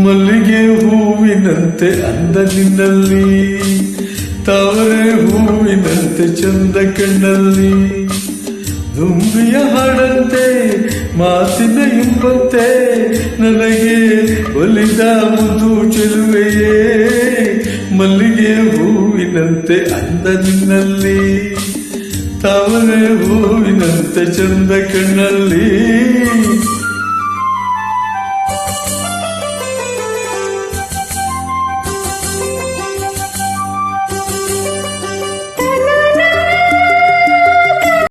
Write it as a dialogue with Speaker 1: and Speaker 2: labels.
Speaker 1: ಮಲ್ಲಿಗೆ ಹೂವಿನಂತೆ ಅಂದ ನಿನ್ನಲ್ಲಿ, ತಾವರೆ ಹೂವಿನಂತೆ ಚಂದ ಕಣ್ಣಲ್ಲಿ, ದುಂಬಿಯ ಹಾಡಂತೆ ಮಾತಿನ ಇಂಪಂತೆ ನನಗೆ ಒಲಿದ ಮುದು ಚೆಲುವೆಯೇ. ಮಲ್ಲಿಗೆ ಹೂವಿನಂತೆ ಅಂದ ನಿನ್ನಲ್ಲಿ, ತಾವರೆ ಹೂವಿನಂತೆ ಚಂದ ಕಣ್ಣಲ್ಲಿ.